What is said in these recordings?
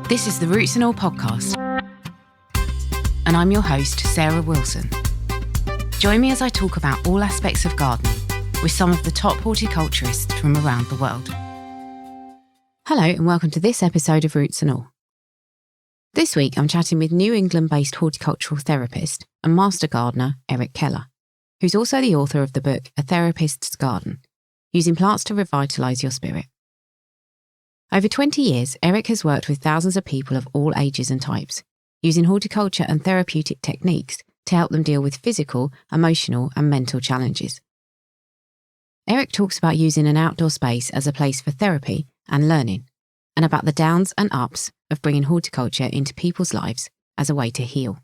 This is the Roots and All podcast, and I'm your host, Sarah Wilson. Join me as I talk about all aspects of gardening with some of the top horticulturists from around the world. Hello and welcome to this episode of Roots and All. This week I'm chatting with New England-based horticultural therapist and master gardener Erik Keller, who's also the author of the book A Therapist's Garden, Using Plants to Revitalise Your Spirit. Over 20 years, Erik has worked with thousands of people of all ages and types, using horticulture and therapeutic techniques to help them deal with physical, emotional and mental challenges. Erik talks about using an outdoor space as a place for therapy and learning, and about the downs and ups of bringing horticulture into people's lives as a way to heal.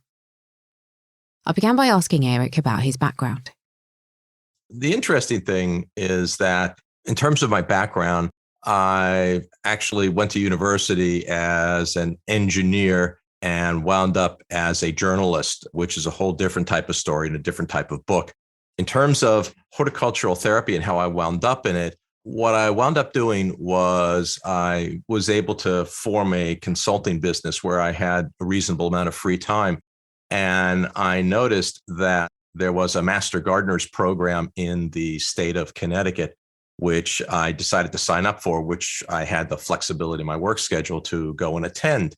I began by asking Erik about his background. The interesting thing is that in terms of my background, I actually went to university as an engineer and wound up as a journalist, which is a whole different type of story and a different type of book. In terms of horticultural therapy and how I wound up in it, what I wound up doing was I was able to form a consulting business where I had a reasonable amount of free time. And I noticed that there was a Master Gardener's program in the state of Connecticut, which I decided to sign up for, which I had the flexibility in my work schedule to go and attend.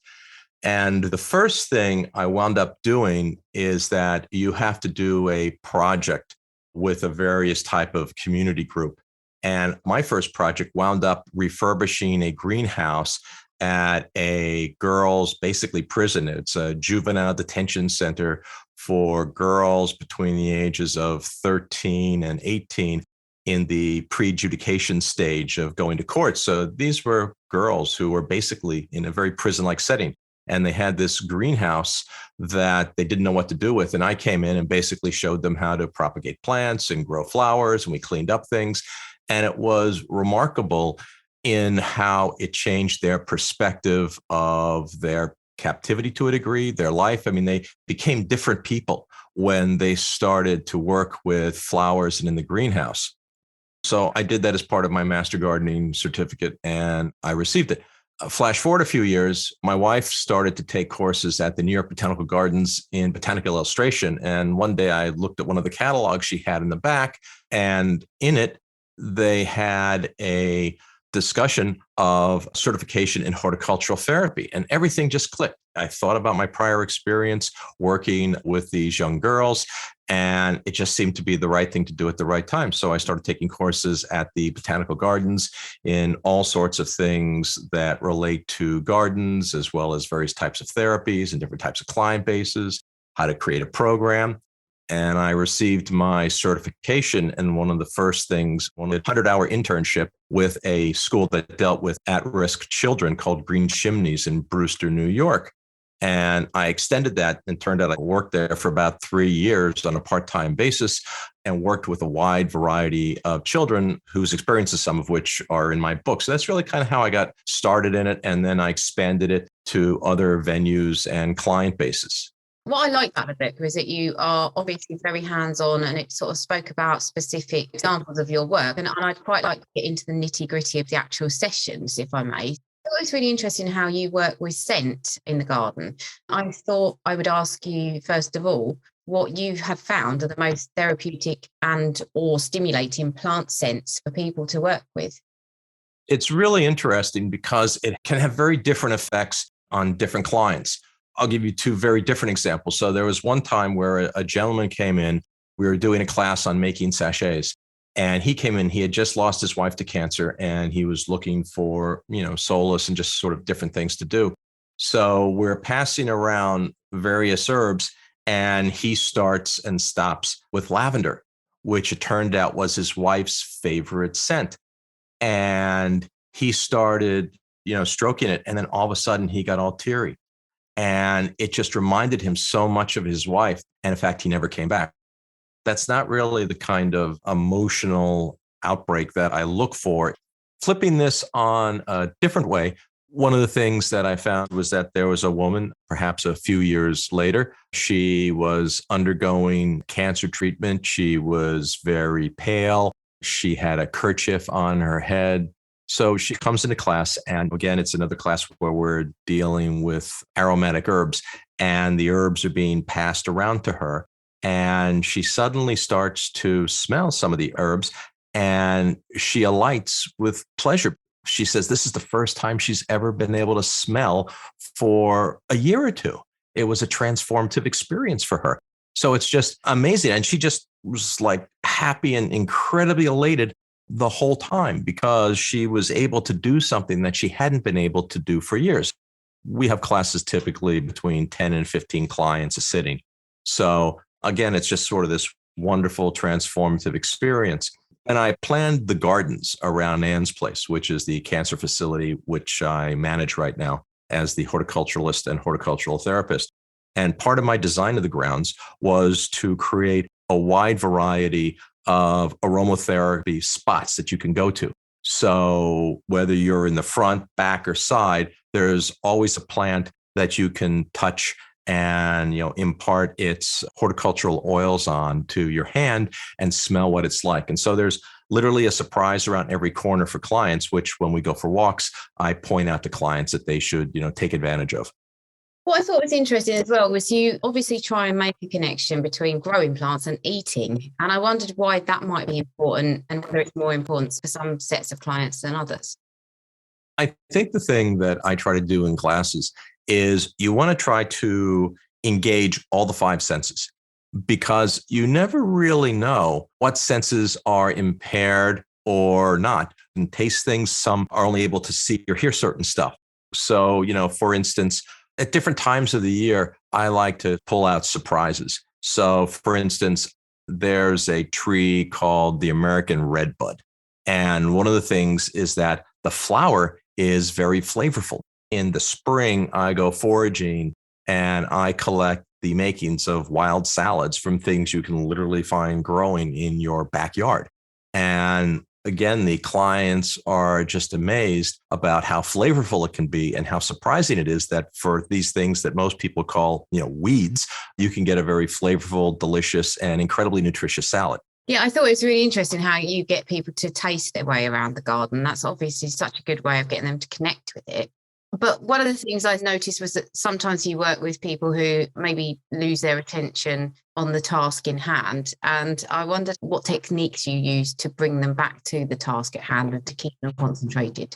And the first thing I wound up doing is that you have to do a project with a various type of community group. And my first project wound up refurbishing a greenhouse at a girls' basically prison. It's a juvenile detention center for girls between the ages of 13 and 18 in the pre-adjudication stage of going to court. So these were girls who were basically in a very prison-like setting. And they had this greenhouse that they didn't know what to do with. And I came in and basically showed them how to propagate plants and grow flowers, and we cleaned up things. And it was remarkable in how it changed their perspective of their captivity to a degree, their life. I mean, they became different people when they started to work with flowers and in the greenhouse. So I did that as part of my master gardening certificate, and I received it. Flash forward a few years, my wife started to take courses at the New York Botanical Gardens in botanical illustration. And one day I looked at one of the catalogs she had in the back, and in it, they had a discussion of certification in horticultural therapy, and everything just clicked. I thought about my prior experience working with these young girls, and it just seemed to be the right thing to do at the right time. So I started taking courses at the Botanical Gardens in all sorts of things that relate to gardens, as well as various types of therapies and different types of client bases, how to create a program. And I received my certification. And one of the first things, one of the 100-hour internship with a school that dealt with at-risk children called Green Chimneys in Brewster, New York. And I extended that, and turned out I worked there for about 3 years on a part-time basis and worked with a wide variety of children whose experiences, some of which are in my book. So that's really kind of how I got started in it. And then I expanded it to other venues and client bases. What I like about the book is that you are obviously very hands-on, and it sort of spoke about specific examples of your work. And I'd quite like to get into the nitty-gritty of the actual sessions, if I may. I thought it was really interesting how you work with scent in the garden. I thought I would ask you, first of all, what you have found are the most therapeutic and or stimulating plant scents for people to work with. It's really interesting because it can have very different effects on different clients. I'll give you two very different examples. So there was one time where a gentleman came in. We were doing a class on making sachets, and he came in. He had just lost his wife to cancer, and he was looking for, solace and just sort of different things to do. So we're passing around various herbs, and he starts and stops with lavender, which it turned out was his wife's favorite scent. And he started, stroking it, and then all of a sudden he got all teary. And it just reminded him so much of his wife. And in fact, he never came back. That's not really the kind of emotional outbreak that I look for. Flipping this on a different way, one of the things that I found was that there was a woman, perhaps a few years later, she was undergoing cancer treatment. She was very pale. She had a kerchief on her head. So she comes into class, and again, it's another class where we're dealing with aromatic herbs, and the herbs are being passed around to her. And she suddenly starts to smell some of the herbs, and she alights with pleasure. She says this is the first time she's ever been able to smell for a year or two. It was a transformative experience for her. So it's just amazing. And she just was like happy and incredibly elated the whole time because she was able to do something that she hadn't been able to do for years. We have classes typically between 10 and 15 clients a sitting. So again, it's just sort of this wonderful transformative experience. And I planned the gardens around Ann's place, which is the cancer facility, which I manage right now as the horticulturalist and horticultural therapist. And part of my design of the grounds was to create a wide variety of aromatherapy spots that you can go to. So whether you're in the front, back, or side, there's always a plant that you can touch and impart its horticultural oils on to your hand and smell what it's like. And so there's literally a surprise around every corner for clients, which when we go for walks, I point out to clients that they should take advantage of. What I thought was interesting as well was you obviously try and make a connection between growing plants and eating. And I wondered why that might be important and whether it's more important for some sets of clients than others. I think the thing that I try to do in classes is you want to try to engage all the five senses because you never really know what senses are impaired or not. And taste things, some are only able to see or hear certain stuff. So, for instance, at different times of the year, I like to pull out surprises. So, for instance, there's a tree called the American redbud. And one of the things is that the flower is very flavorful. In the spring, I go foraging and I collect the makings of wild salads from things you can literally find growing in your backyard. And again, the clients are just amazed about how flavorful it can be and how surprising it is that for these things that most people call, weeds, you can get a very flavorful, delicious, and incredibly nutritious salad. Yeah, I thought it was really interesting how you get people to taste their way around the garden. That's obviously such a good way of getting them to connect with it. But one of the things I noticed was that sometimes you work with people who maybe lose their attention on the task in hand. And I wondered what techniques you use to bring them back to the task at hand and to keep them concentrated.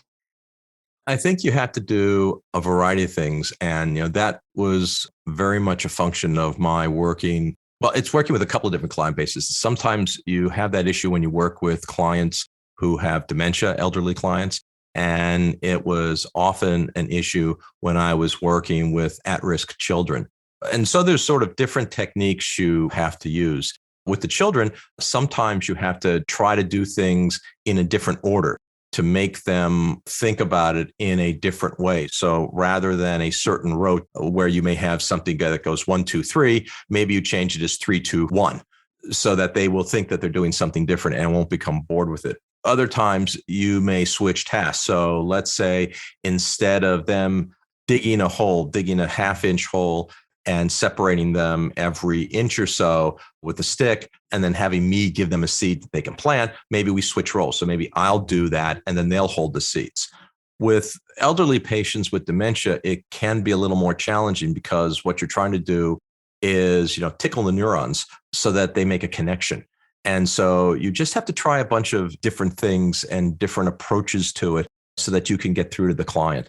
I think you have to do a variety of things. And, that was very much a function of my working. Well, it's working with a couple of different client bases. Sometimes you have that issue when you work with clients who have dementia, elderly clients. And it was often an issue when I was working with at-risk children. And so there's sort of different techniques you have to use. With the children, sometimes you have to try to do things in a different order to make them think about it in a different way. So rather than a certain rote where you may have something that goes 1, 2, 3, maybe you change it as 3, 2, 1, so that they will think that they're doing something different and won't become bored with it. Other times you may switch tasks. So let's say instead of them digging a half-inch hole and separating them every inch or so with a stick and then having me give them a seed that they can plant, maybe we switch roles. So maybe I'll do that and then they'll hold the seeds. With elderly patients with dementia, it can be a little more challenging because what you're trying to do is, tickle the neurons so that they make a connection. And so you just have to try a bunch of different things and different approaches to it so that you can get through to the client.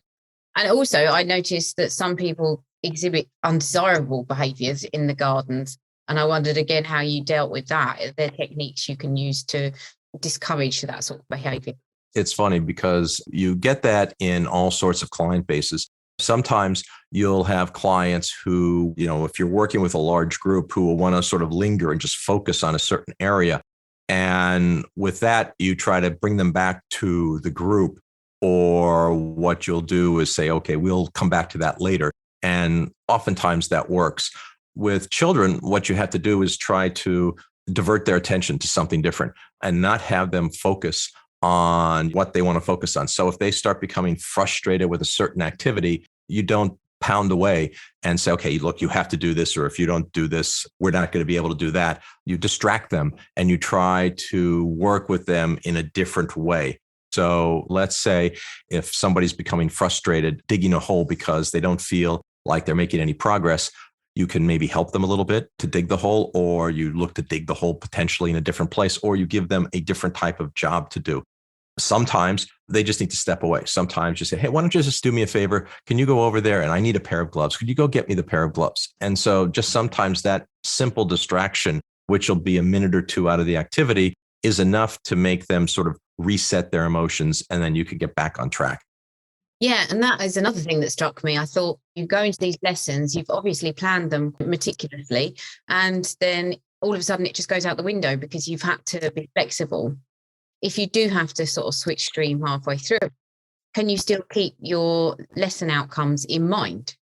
And also, I noticed that some people exhibit undesirable behaviours in the gardens. And I wondered again how you dealt with that. Are there techniques you can use to discourage that sort of behaviour? It's funny because you get that in all sorts of client bases. Sometimes you'll have clients who, if you're working with a large group, who will want to sort of linger and just focus on a certain area. And with that, you try to bring them back to the group, or what you'll do is say, okay, we'll come back to that later. And oftentimes that works. With children, what you have to do is try to divert their attention to something different and not have them focus on what they want to focus on. So if they start becoming frustrated with a certain activity, you don't pound away and say, okay, look, you have to do this, or if you don't do this, we're not going to be able to do that. You distract them and you try to work with them in a different way. So let's say if somebody's becoming frustrated digging a hole because they don't feel like they're making any progress, you can maybe help them a little bit to dig the hole, or you look to dig the hole potentially in a different place, or you give them a different type of job to do. Sometimes they just need to step away. Sometimes you say, hey, why don't you just do me a favor? Can you go over there? And I need a pair of gloves. Could you go get me the pair of gloves? And so just sometimes that simple distraction, which will be a minute or two out of the activity, is enough to make them sort of reset their emotions. And then you could get back on track. Yeah, and that is another thing that struck me. I thought you go into these lessons, you've obviously planned them meticulously, and then all of a sudden it just goes out the window because you've had to be flexible. If you do have to sort of switch stream halfway through, can you still keep your lesson outcomes in mind?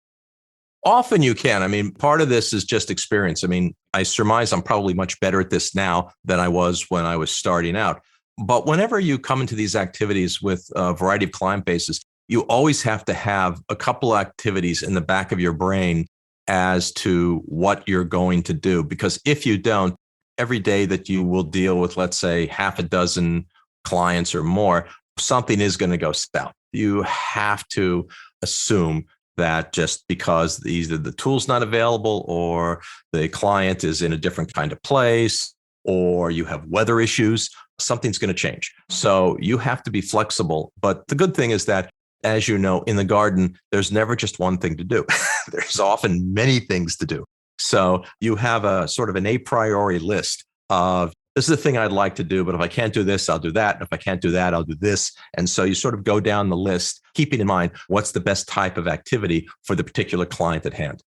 Often you can. I mean, part of this is just experience. I mean, I surmise I'm probably much better at this now than I was when I was starting out. But whenever you come into these activities with a variety of client bases, you always have to have a couple of activities in the back of your brain as to what you're going to do. Because if you don't, every day that you will deal with, let's say, half a dozen clients or more, something is going to go south. You have to assume that just because either the tool's not available or the client is in a different kind of place or you have weather issues, something's going to change. So you have to be flexible. But the good thing is that, as you know, in the garden, there's never just one thing to do. There's often many things to do. So you have a sort of an a priori list of, this is the thing I'd like to do, but if I can't do this, I'll do that. And if I can't do that, I'll do this. And so you sort of go down the list, keeping in mind what's the best type of activity for the particular client at hand.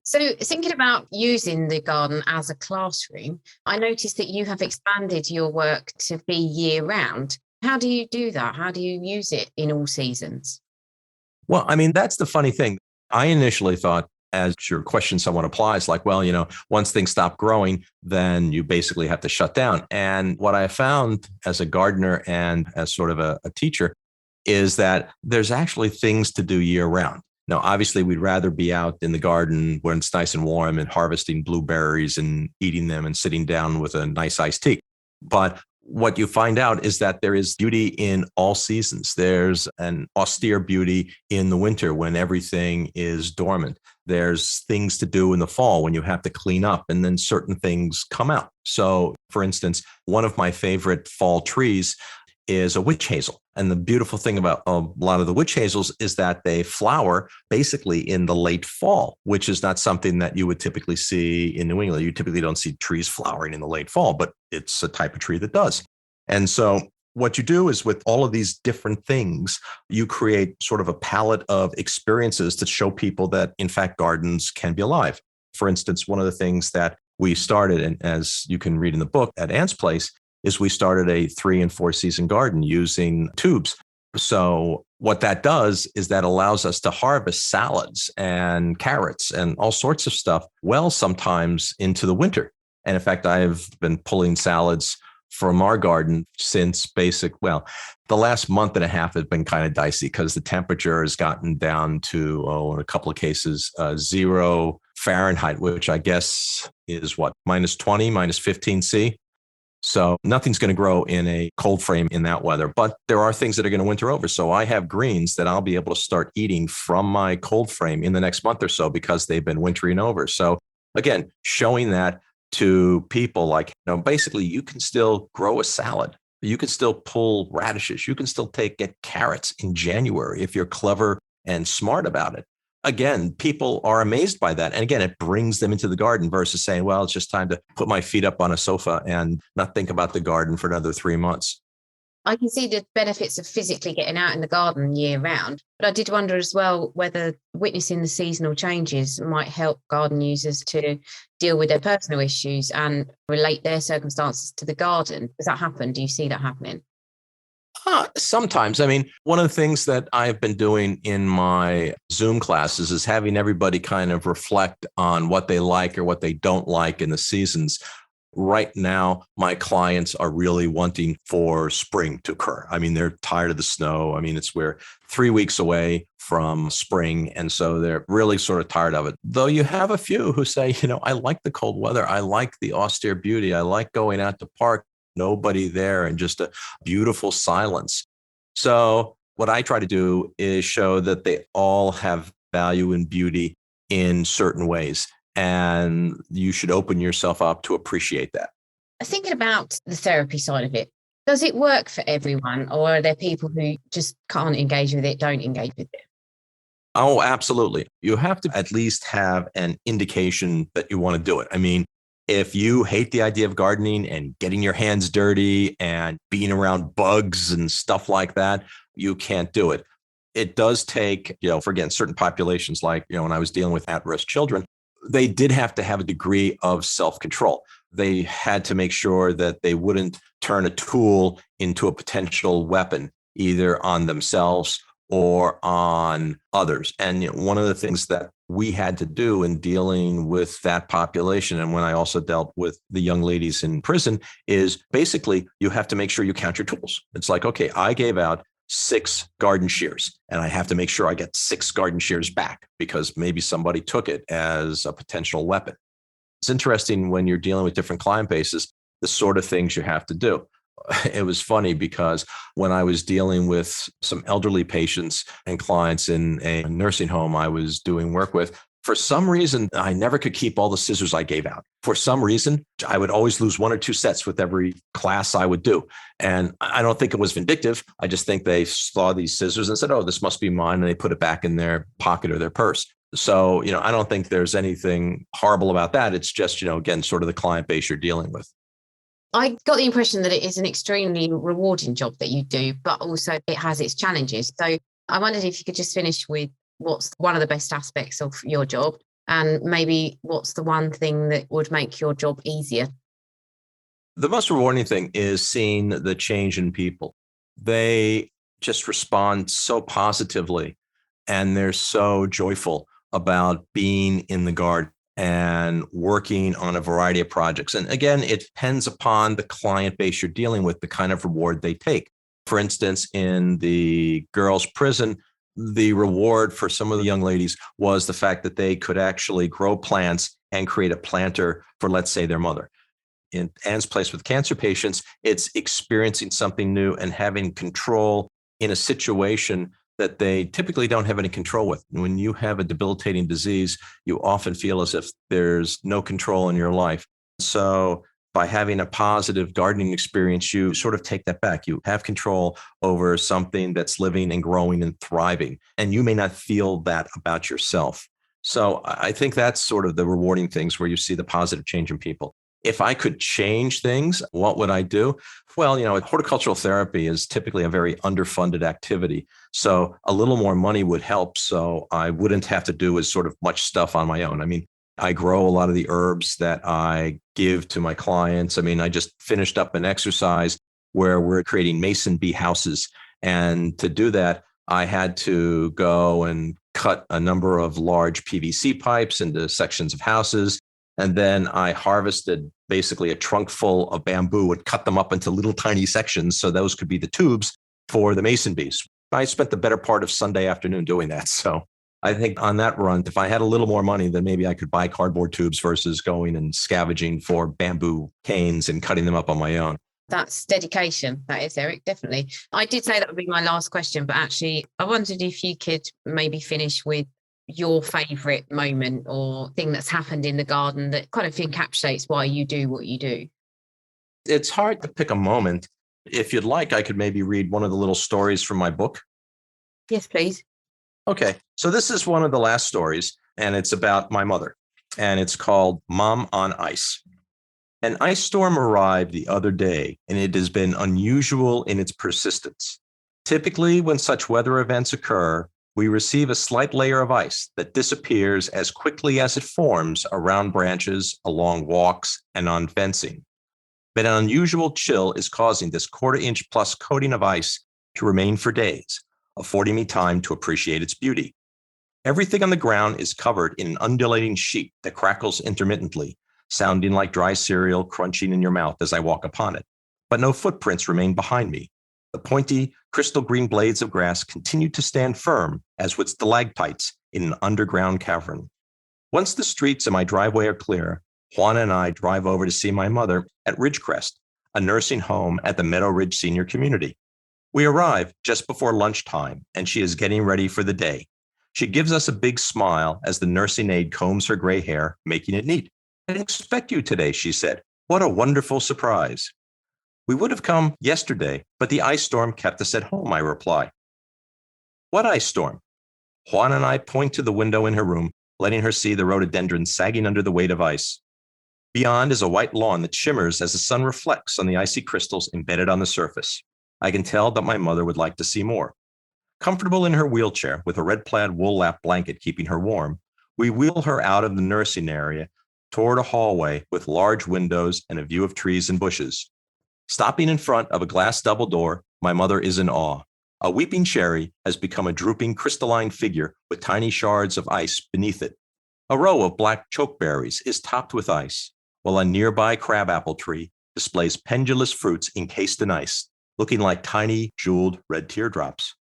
So thinking about using the garden as a classroom, I noticed that you have expanded your work to be year round. How do you do that? How do you use it in all seasons? Well, I mean, that's the funny thing. I initially thought, as your question somewhat applies, like, well, once things stop growing, then you basically have to shut down. And what I found as a gardener and as sort of a teacher is that there's actually things to do year round. Now, obviously, we'd rather be out in the garden when it's nice and warm and harvesting blueberries and eating them and sitting down with a nice iced tea. But what you find out is that there is beauty in all seasons. There's an austere beauty in the winter when everything is dormant. There's things to do in the fall when you have to clean up and then certain things come out. So, for instance, one of my favorite fall trees is a witch hazel. And the beautiful thing about a lot of the witch hazels is that they flower basically in the late fall, which is not something that you would typically see in New England. You typically don't see trees flowering in the late fall, but it's a type of tree that does. And so what you do is with all of these different things, you create sort of a palette of experiences to show people that, in fact, gardens can be alive. For instance, one of the things that we started, and as you can read in the book at Ant's Place, is we started a 3 and 4 season garden using tubes. So what that does is that allows us to harvest salads and carrots and all sorts of stuff well sometimes into the winter. And in fact, I've been pulling salads from our garden since the last month and a half has been kind of dicey because the temperature has gotten down to, in a couple of cases, 0 Fahrenheit, which I guess is minus 20, minus 15 C. So nothing's going to grow in a cold frame in that weather, but there are things that are going to winter over. So I have greens that I'll be able to start eating from my cold frame in the next month or so because they've been wintering over. So again, showing that to people like, basically you can still grow a salad. You can still pull radishes. You can still get carrots in January if you're clever and smart about it. Again, people are amazed by that. And again, it brings them into the garden versus saying, well, it's just time to put my feet up on a sofa and not think about the garden for another 3 months. I can see the benefits of physically getting out in the garden year round, but I did wonder as well whether witnessing the seasonal changes might help garden users to deal with their personal issues and relate their circumstances to the garden. Does that happen? Do you see that happening? Sometimes. I mean, one of the things that I've been doing in my Zoom classes is having everybody kind of reflect on what they like or what they don't like in the seasons. Right now, my clients are really wanting for spring to occur. I mean, they're tired of the snow. I mean, we're 3 weeks away from spring. And so they're really sort of tired of it. Though you have a few who say, I like the cold weather. I like the austere beauty. I like going out to park. Nobody there and just a beautiful silence. So what I try to do is show that they all have value and beauty in certain ways. And you should open yourself up to appreciate that. Thinking about the therapy side of it, does it work for everyone, or are there people who just can't engage with it, don't engage with it? Oh, absolutely. You have to at least have an indication that you want to do it. I mean, if you hate the idea of gardening and getting your hands dirty and being around bugs and stuff like that, you can't do it. It does take, for again, certain populations, like, when I was dealing with at-risk children, they did have to have a degree of self-control. They had to make sure that they wouldn't turn a tool into a potential weapon, either on themselves or on others. And one of the things that we had to do in dealing with that population, and when I also dealt with the young ladies in prison, is basically you have to make sure you count your tools. It's like, okay, I gave out 6 garden shears, and I have to make sure I get 6 garden shears back because maybe somebody took it as a potential weapon. It's interesting when you're dealing with different client bases, the sort of things you have to do. It was funny because when I was dealing with some elderly patients and clients in a nursing home I was doing work with, for some reason, I never could keep all the scissors I gave out. For some reason, I would always lose 1 or 2 sets with every class I would do. And I don't think it was vindictive. I just think they saw these scissors and said, oh, this must be mine. And they put it back in their pocket or their purse. So, I don't think there's anything horrible about that. It's just, again, sort of the client base you're dealing with. I got the impression that it is an extremely rewarding job that you do, but also it has its challenges. So I wondered if you could just finish with what's one of the best aspects of your job, and maybe what's the one thing that would make your job easier? The most rewarding thing is seeing the change in people. They just respond so positively, and they're so joyful about being in the garden and working on a variety of projects. And again, it depends upon the client base you're dealing with, the kind of reward they take. For instance, in the girls' prison, the reward for some of the young ladies was the fact that they could actually grow plants and create a planter for, let's say, their mother. In Anne's place with cancer patients, it's experiencing something new and having control in a situation that they typically don't have any control with. When you have a debilitating disease, you often feel as if there's no control in your life. So by having a positive gardening experience, you sort of take that back. You have control over something that's living and growing and thriving, and you may not feel that about yourself. So I think that's sort of the rewarding things where you see the positive change in people. If I could change things, what would I do? Well, horticultural therapy is typically a very underfunded activity. So a little more money would help. So I wouldn't have to do as sort of much stuff on my own. I mean, I grow a lot of the herbs that I give to my clients. I mean, I just finished up an exercise where we're creating mason bee houses. And to do that, I had to go and cut a number of large PVC pipes into sections of houses. And then I harvested basically a trunk full of bamboo and cut them up into little tiny sections. So those could be the tubes for the mason bees. I spent the better part of Sunday afternoon doing that. So I think on that run, if I had a little more money, then maybe I could buy cardboard tubes versus going and scavenging for bamboo canes and cutting them up on my own. That's dedication. That is, Erik, definitely. I did say that would be my last question, but actually I wondered if you could maybe finish with your favorite moment or thing that's happened in the garden that kind of encapsulates why you do what you do. It's hard to pick a moment. If you'd like, I could maybe read one of the little stories from my book. Yes, please. Okay. So this is one of the last stories, and it's about my mother, and it's called Mom on Ice. An ice storm arrived the other day, and it has been unusual in its persistence. Typically, when such weather events occur, we receive a slight layer of ice that disappears as quickly as it forms around branches, along walks, and on fencing. But an unusual chill is causing this 1/4-inch plus coating of ice to remain for days, affording me time to appreciate its beauty. Everything on the ground is covered in an undulating sheet that crackles intermittently, sounding like dry cereal crunching in your mouth as I walk upon it. But no footprints remain behind me. The pointy, crystal green blades of grass continue to stand firm as would stalactites in an underground cavern. Once the streets in my driveway are clear, Juana and I drive over to see my mother at Ridgecrest, a nursing home at the Meadow Ridge Senior Community. We arrive just before lunchtime, and she is getting ready for the day. She gives us a big smile as the nursing aide combs her gray hair, making it neat. "I didn't expect you today," she said. "What a wonderful surprise." "We would have come yesterday, but the ice storm kept us at home," I reply. "What ice storm?" Juan and I point to the window in her room, letting her see the rhododendrons sagging under the weight of ice. Beyond is a white lawn that shimmers as the sun reflects on the icy crystals embedded on the surface. I can tell that my mother would like to see more. Comfortable in her wheelchair with a red plaid wool lap blanket keeping her warm, we wheel her out of the nursing area toward a hallway with large windows and a view of trees and bushes. Stopping in front of a glass double door, my mother is in awe. A weeping cherry has become a drooping crystalline figure with tiny shards of ice beneath it. A row of black chokeberries is topped with ice, while a nearby crabapple tree displays pendulous fruits encased in ice, looking like tiny jeweled red teardrops.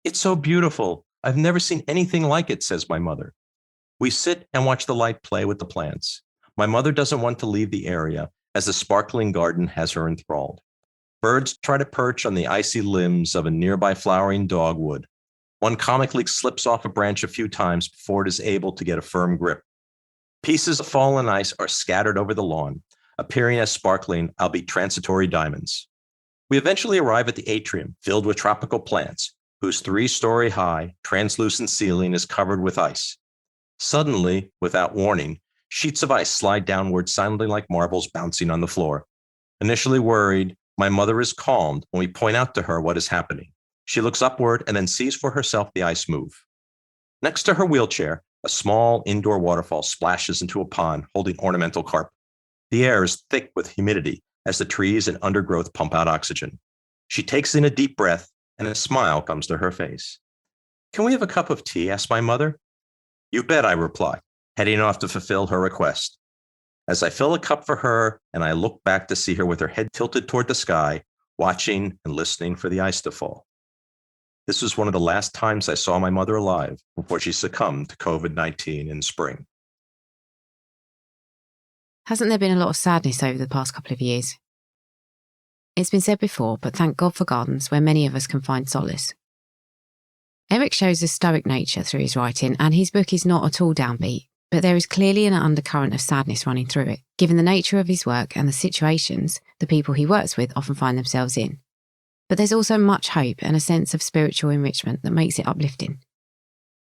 "It's so beautiful. I've never seen anything like it," says my mother. We sit and watch the light play with the plants. My mother doesn't want to leave the area as the sparkling garden has her enthralled. Birds try to perch on the icy limbs of a nearby flowering dogwood. One comically slips off a branch a few times before it is able to get a firm grip. Pieces of fallen ice are scattered over the lawn, appearing as sparkling, albeit transitory diamonds. We eventually arrive at the atrium filled with tropical plants, whose 3-story high, translucent ceiling is covered with ice. Suddenly, without warning, sheets of ice slide downward, sounding like marbles bouncing on the floor. Initially worried, my mother is calmed when we point out to her what is happening. She looks upward and then sees for herself the ice move. Next to her wheelchair, a small indoor waterfall splashes into a pond holding ornamental carp. The air is thick with humidity as the trees and undergrowth pump out oxygen. She takes in a deep breath and a smile comes to her face. "Can we have a cup of tea?" asks my mother. "You bet," I reply, heading off to fulfill her request. As I fill a cup for her and I look back to see her with her head tilted toward the sky, watching and listening for the ice to fall. This was one of the last times I saw my mother alive before she succumbed to COVID-19 in spring. Hasn't there been a lot of sadness over the past couple of years? It's been said before, but thank God for gardens where many of us can find solace. Erik shows a stoic nature through his writing, and his book is not at all downbeat, but there is clearly an undercurrent of sadness running through it, given the nature of his work and the situations the people he works with often find themselves in. But there's also much hope and a sense of spiritual enrichment that makes it uplifting.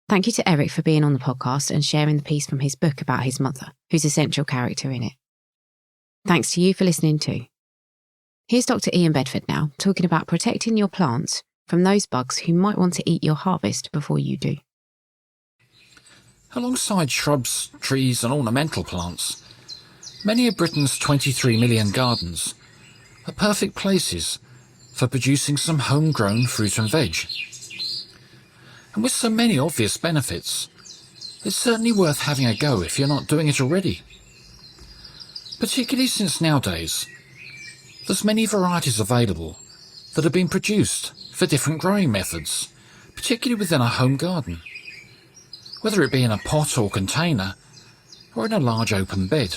Thank you to Erik for being on the podcast and sharing the piece from his book about his mother, who's a central character in it. Thanks to you for listening too. Here's Dr. Ian Bedford now, talking about protecting your plants from those bugs who might want to eat your harvest before you do. Alongside shrubs, trees and ornamental plants, many of Britain's 23 million gardens are perfect places for producing some homegrown fruit and veg. And with so many obvious benefits, it's certainly worth having a go if you're not doing it already. Particularly since nowadays, there's many varieties available that have been produced for different growing methods, particularly within a home garden, whether it be in a pot or container or in a large open bed.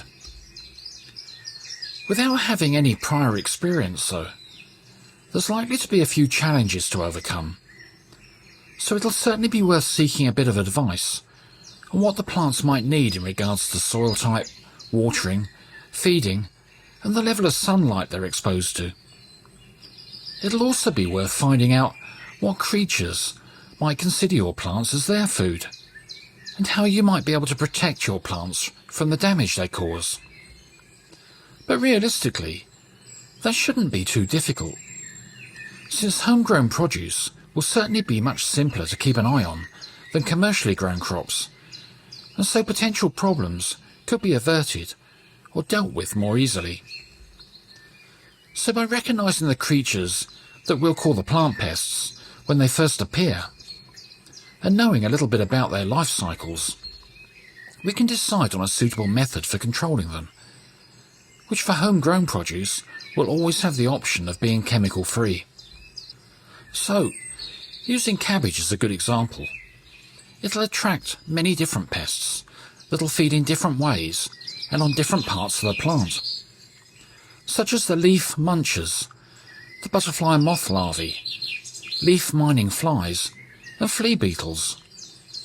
Without having any prior experience though, there's likely to be a few challenges to overcome, so it'll certainly be worth seeking a bit of advice on what the plants might need in regards to soil type, watering, feeding and the level of sunlight they're exposed to. It'll also be worth finding out what creatures might consider your plants as their food, and how you might be able to protect your plants from the damage they cause. But realistically, that shouldn't be too difficult, since homegrown produce will certainly be much simpler to keep an eye on than commercially grown crops, and so potential problems could be averted or dealt with more easily. So by recognising the creatures that we'll call the plant pests when they first appear, and knowing a little bit about their life cycles, we can decide on a suitable method for controlling them, which for homegrown produce will always have the option of being chemical free. So, using cabbage as a good example, it'll attract many different pests that'll feed in different ways and on different parts of the plant, such as the leaf munchers, the butterfly moth larvae, leaf-mining flies, and flea beetles,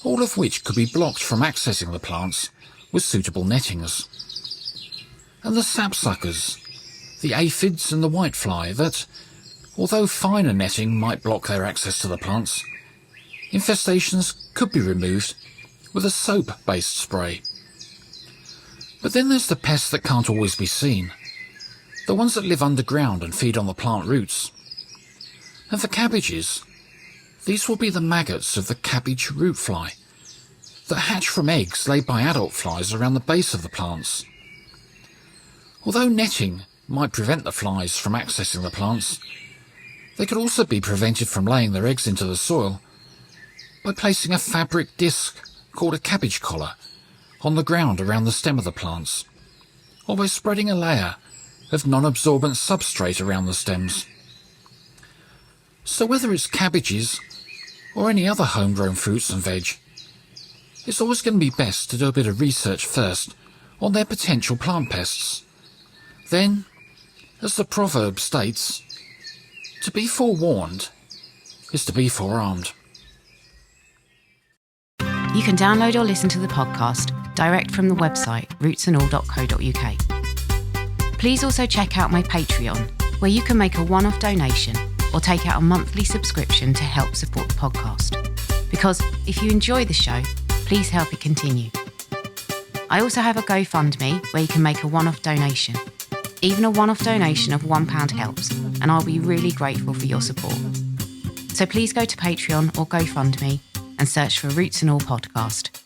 all of which could be blocked from accessing the plants with suitable nettings. And the sapsuckers, the aphids and the whitefly that, although finer netting might block their access to the plants, infestations could be removed with a soap-based spray. But then there's the pests that can't always be seen, the ones that live underground and feed on the plant roots. And for cabbages, these will be the maggots of the cabbage root fly that hatch from eggs laid by adult flies around the base of the plants. Although netting might prevent the flies from accessing the plants, they could also be prevented from laying their eggs into the soil by placing a fabric disc called a cabbage collar on the ground around the stem of the plants, or by spreading a layer of non-absorbent substrate around the stems. So whether it's cabbages or any other homegrown fruits and veg, it's always going to be best to do a bit of research first on their potential plant pests. Then, as the proverb states, to be forewarned is to be forearmed. You can download or listen to the podcast direct from the website rootsandall.co.uk. Please also check out my Patreon, where you can make a one-off donation or take out a monthly subscription to help support the podcast. Because if you enjoy the show, please help it continue. I also have a GoFundMe where you can make a one-off donation. Even a one-off donation of £1 helps, and I'll be really grateful for your support. So please go to Patreon or GoFundMe and search for Roots and All Podcast.